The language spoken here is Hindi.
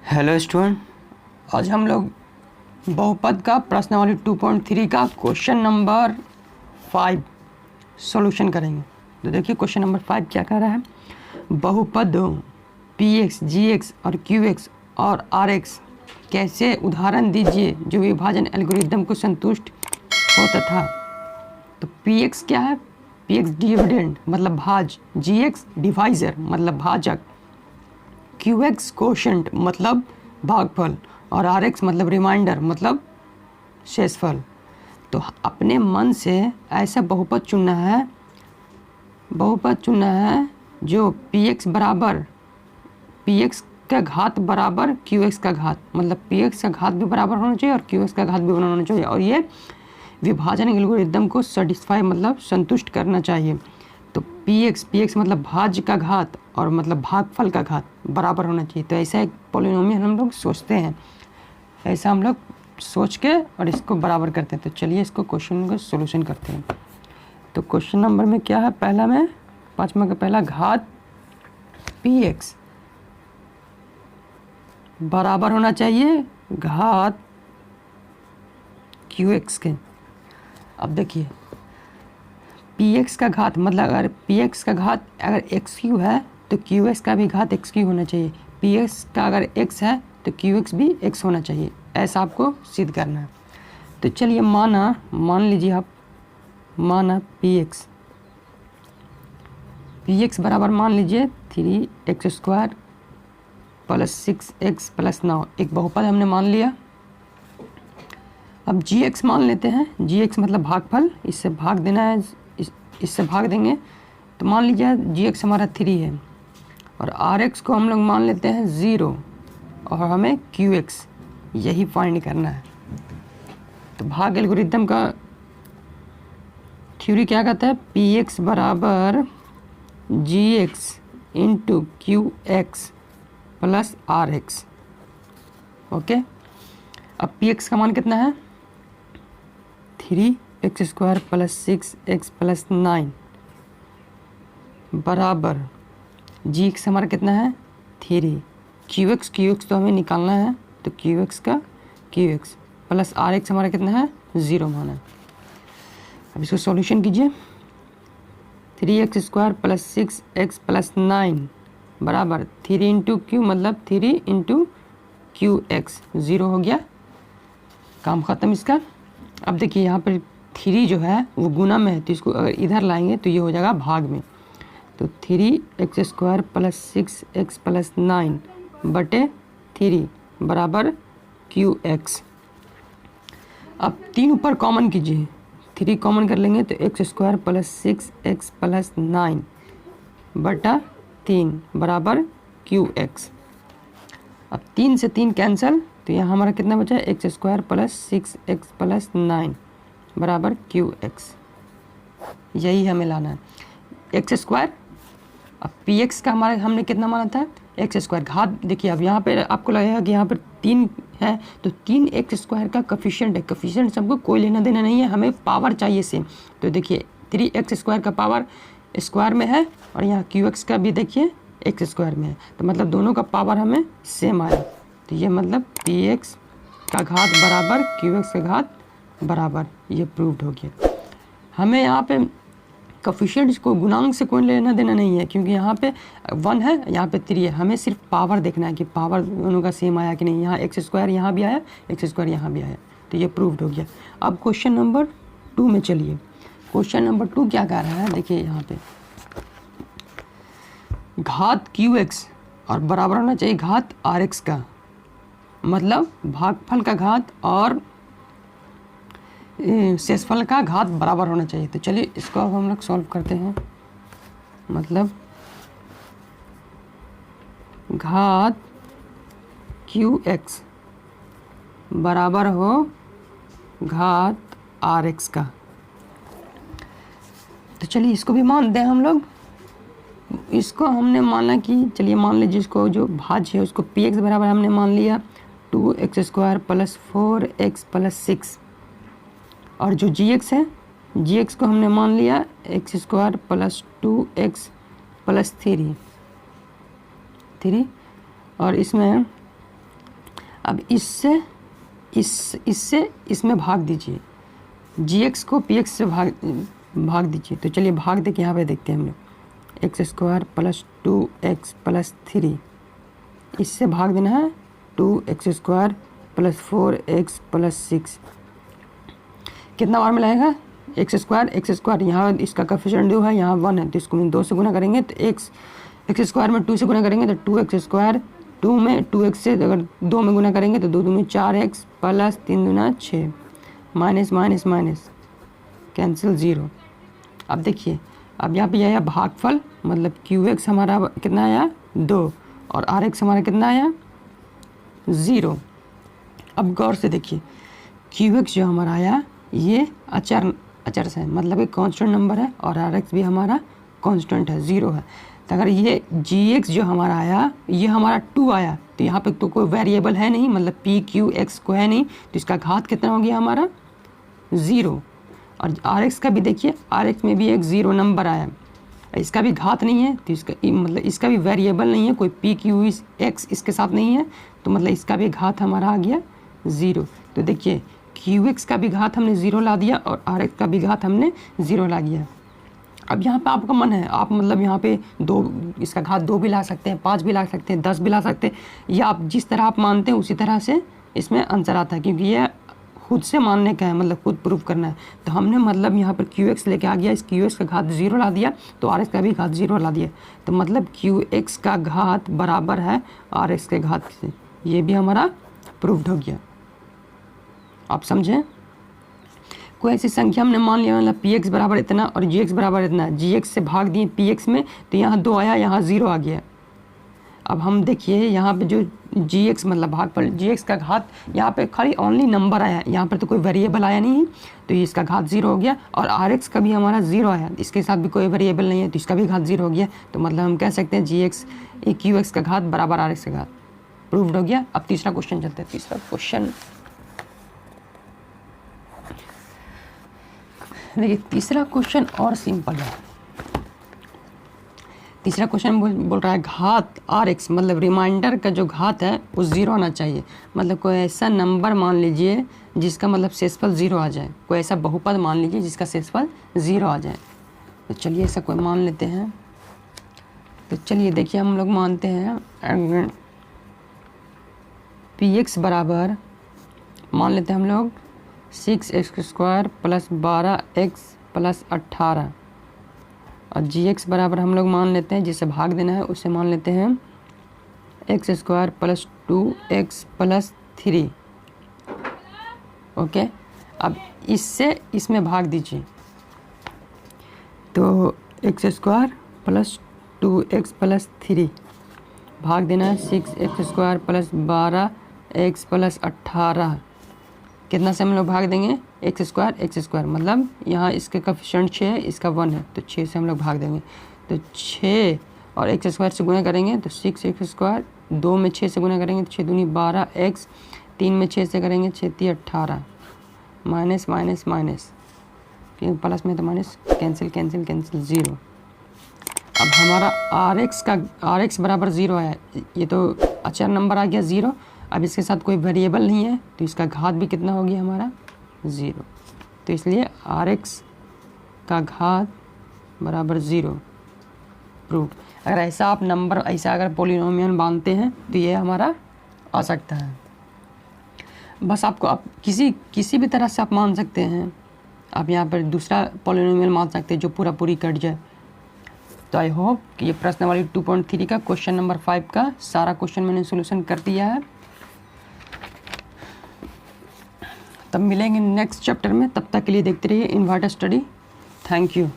हेलो स्टूडेंट, आज हम लोग बहुपद का प्रश्नावली 2.3 का क्वेश्चन नंबर 5 सॉल्यूशन करेंगे। तो देखिए क्वेश्चन नंबर 5 क्या कह रहा है। बहुपदों px, gx और qx और rx कैसे उदाहरण दीजिए जो विभाजन एल्गोरिदम को संतुष्ट हो तथा। तो px क्या है, px डिविडेंड मतलब भाज, gx डिवाइजर मतलब भाजक, qx कोशेंट मतलब भागफल और rx मतलब रिमाइंडर मतलब शेषफल। तो अपने मन से ऐसा बहुपद चुनना है जो px बराबर px का घात बराबर qx का घात, मतलब px का घात भी बराबर होना चाहिए और qx का घात भी बराबर होना चाहिए और ये विभाजन एल्गोरिदम को सेटिस्फाई मतलब संतुष्ट करना चाहिए। तो px मतलब भाज्य का घात और मतलब भागफल का घात बराबर होना चाहिए। तो ऐसा एक पॉलिनोमियल हम लोग सोचते हैं, ऐसा हम लोग सोच के और इसको बराबर करते हैं। तो चलिए इसको क्वेश्चन का सॉल्यूशन करते हैं। तो क्वेश्चन नंबर में क्या है, पहला में 5वां का पहला घात px बराबर होना चाहिए घात qx के। अब देखिए px का घात मतलब अगर px का घात अगर xq है तो qx का भी घात xq होना चाहिए। px का अगर x है तो qx भी x होना चाहिए, ऐसा आपको सिद्ध करना है। तो चलिए मान लीजिए आप, माना px बराबर मान लीजिए 3x² प्लस 6x प्लस 9, एक बहुपद हमने मान लिया। अब gx मान लेते हैं, gx मतलब भागफल, इससे भाग देना है, इससे भाग देंगे। तो मान लीजिए gx हमारा 3 है और rx को हम लोग मान लेते हैं 0 और हमें qx यही फाइंड करना है। तो भाग एल्गोरिदम का थ्योरी क्या कहता है, px बराबर gx into qx plus rx। Okay, अब px का मान कितना है 3x² प्लस 6x प्लस 9 बराबर gx हमारा कितना है 3, qx तो हमें निकालना है, तो qx का qx प्लस rx हमारा कितना है 0 माना है। अब इसको सॉल्यूशन कीजिए, 3x² प्लस 6x प्लस 9 बराबर 3 इंटू क्यू मतलब 3 इंटू qx 0 हो गया, काम ख़त्म इसका। अब देखिए यहाँ पर 3 जो है वो गुना में है, तो इसको अगर इधर लाएंगे तो ये हो जाएगा भाग में। तो 3x² प्लस 6x प्लस 9 बटे 3 बराबर qx। अब 3 ऊपर कॉमन कीजिए, 3 कॉमन कर लेंगे तो x² प्लस 6x प्लस 9 बटा 3 बराबर qx। अब 3 से 3 कैंसिल, तो यहाँ हमारा कितना बचा है x² प्लस 6x प्लस 9 बराबर qx, यही हमें लाना है x²। अब px का हमारा हमने कितना माना था x², घात देखिए अब यहाँ पे आपको लगेगा कि यहाँ पर 3 है तो 3x² का कफिशिएंट है, कफिशिएंट से हमको कोई लेना देना नहीं है, हमें पावर चाहिए सेम। तो देखिए 3x² का पावर स्क्वायर में है और यहाँ qx का भी देखिए x² में है, तो मतलब दोनों का पावर हमें सेम आया। तो ये मतलब px का घात बराबर qx का घात बराबर, ये प्रूव्ड हो गया। हमें यहाँ पे कॉफिशिएंट्स को गुणांक से कोई लेना देना नहीं है, क्योंकि यहाँ पे 1 है यहाँ पे 3 है, हमें सिर्फ पावर देखना है कि पावर दोनों का सेम आया कि नहीं। यहाँ x² यहाँ भी आया, x² यहाँ भी आया, तो ये प्रूव्ड हो गया। अब क्वेश्चन नंबर 2 में चलिए। क्वेश्चन नंबर 2 क्या कह रहा है, देखिए यहाँ पे घात qx और बराबर होना चाहिए घात rx का, मतलब भागफल का घात और शेषफल का घात बराबर होना चाहिए। तो चलिए इसको अब हम लोग सॉल्व करते हैं। मतलब घात qx बराबर हो घात rx का। तो चलिए इसको भी मान दें हम लोग। इसको हमने माना कि चलिए मान लीजिए इसको जो भाज्य है उसको px बराबर हमने मान लिया 2x² प्लस 4x प्लस 6 और जो gx है gx को हमने मान लिया x² प्लस 2x प्लस 3 और इसमें अब इससे इससे इसमें भाग दीजिए, gx को px से भाग दीजिए। तो चलिए भाग दे के यहाँ पे देखते हैं हम लोग। X square plus 2x plus 3, इससे भाग देना है 2x square plus 4x plus 6। कितना बार मिलाएगा? एक्स स्क्वायर यहाँ इसका कोएफिशिएंट 2 है, यहाँ 1 है, तो इसको 2 से गुना करेंगे तो एक्स स्क्वायर में 2 से गुना करेंगे तो 2x स्क्वायर, 2 में 2x से अगर 2 में गुना करेंगे तो 2 दूनी 4x प्लस 3 दूना 6, माइनस माइनस माइनस कैंसिल 0। अब देखिए, अब यहाँ पे आया भागफल, मतलब QX हमारा कितना आया 2 और RX हमारा कितना आया 0। अब गौर से देखिए, QX जो हमारा आया ये अचर से है, मतलब एक कांस्टेंट नंबर है, और RX भी हमारा कांस्टेंट है, 0 है। तो अगर ये GX जो हमारा आया ये हमारा 2 आया, तो यहाँ पे तो कोई वेरिएबल है नहीं, मतलब PQX को है नहीं, तो इसका घात कितना हो गया हमारा 0। और RX का भी देखिए, RX में भी एक 0 नंबर आया, इसका भी घात नहीं है, तो इसका मतलब इसका भी वेरिएबल नहीं है, कोई PQX इसके साथ नहीं है, तो मतलब इसका भी घात हमारा आ गया 0। तो देखिए QX का भी घात हमने 0 ला दिया और RX का भी घात हमने 0 ला दिया। अब यहाँ पे आपका मन है, आप मतलब यहाँ पे इसका घात 2 भी ला सकते हैं, 5 भी ला सकते हैं, 10 भी ला सकते हैं, या आप जिस तरह आप मानते हैं उसी तरह से इसमें आंसर आता है, क्योंकि ये खुद से मानने का है, मतलब खुद प्रूफ करना है। तो हमने मतलब यहाँ पर QX लेके आ गया, इस QX का घात 0 ला दिया, तो RX का भी घात 0 ला दिया, तो मतलब QX का घात बराबर है RX के घात से, ये भी हमारा प्रूफ्ड हो गया। आप समझें, कोई ऐसी संख्या हमने मान लिया, मतलब PX बराबर इतना और GX बराबर इतना, GX से भाग दिए PX में, तो यहाँ 2 आया, यहाँ 0 आ गया। अब हम देखिए यहाँ पे जो GX मतलब भागफल, GX का घात यहाँ पे खाली ओनली नंबर आया, यहाँ पर तो कोई वेरिएबल आया नहीं, तो ये इसका घात 0 हो गया। और RX का भी हमारा 0 आया, इसके साथ भी कोई वेरिएबल नहीं है, तो इसका भी घात 0 हो गया। तो मतलब हम कह सकते हैं GX QX का घात बराबर RX का घात, प्रूव्ड हो गया। अब तीसरा क्वेश्चन चलते हैं। तीसरा क्वेश्चन देखिए, तीसरा क्वेश्चन और सिंपल है। तीसरा क्वेश्चन बोल रहा है घात RX, मतलब रिमाइंडर का जो घात है वो 0 आना चाहिए। मतलब कोई ऐसा नंबर मान लीजिए जिसका मतलब शेषफल 0 आ जाए, कोई ऐसा बहुपद मान लीजिए जिसका शेषफल 0 आ जाए। तो चलिए ऐसा कोई मान लेते हैं। तो चलिए देखिए, हम लोग मानते हैं PX बराबर मान लेते हैं हम लोग 6x square plus 12x plus 18, और GX बराबर हम लोग मान लेते हैं, जिसे भाग देना है उसे मान लेते हैं x square plus 2x plus 3। Okay, अब इससे इसमें भाग दीजिए, तो x square plus 2x plus 3 भाग देना है 6x square plus 12x plus 18। कितना से हम लोग भाग देंगे? x स्क्वायर, मतलब यहाँ इसके कोएफिशिएंट 6 है, इसका 1 है, तो 6 से हम लोग भाग देंगे। तो 6 और x स्क्वायर से गुना करेंगे तो 6x स्क्वायर, 2 में 6 से गुना करेंगे तो 6 दूनी 12x, 3 में 6 से करेंगे 6 × 18, माइनस माइनस माइनस, प्लस में तो माइनस, कैंसिल कैंसिल कैंसिल 0। अब हमारा RX बराबर 0 आया, ये तो अचर नंबर आ गया 0। अब इसके साथ कोई वेरिएबल नहीं है, तो इसका घात भी कितना हो गया हमारा 0। तो इसलिए RX का घात बराबर 0 प्रूफ। अगर ऐसा आप नंबर ऐसा अगर पॉलिनोमियल मानते हैं तो ये हमारा आ सकता है। बस आपको आप किसी भी तरह से आप मान सकते हैं। आप यहाँ पर दूसरा पॉलिनोमियल मान सकते हैं जो पूरी कट जाए। तो आई होप कि ये प्रश्न वाली 2.3 का क्वेश्चन नंबर 5 का सारा क्वेश्चन मैंने सोल्यूशन कर दिया है। तब मिलेंगे नेक्स्ट चैप्टर में, तब तक के लिए देखते रहिए इन्वर्टर स्टडी। Thank you.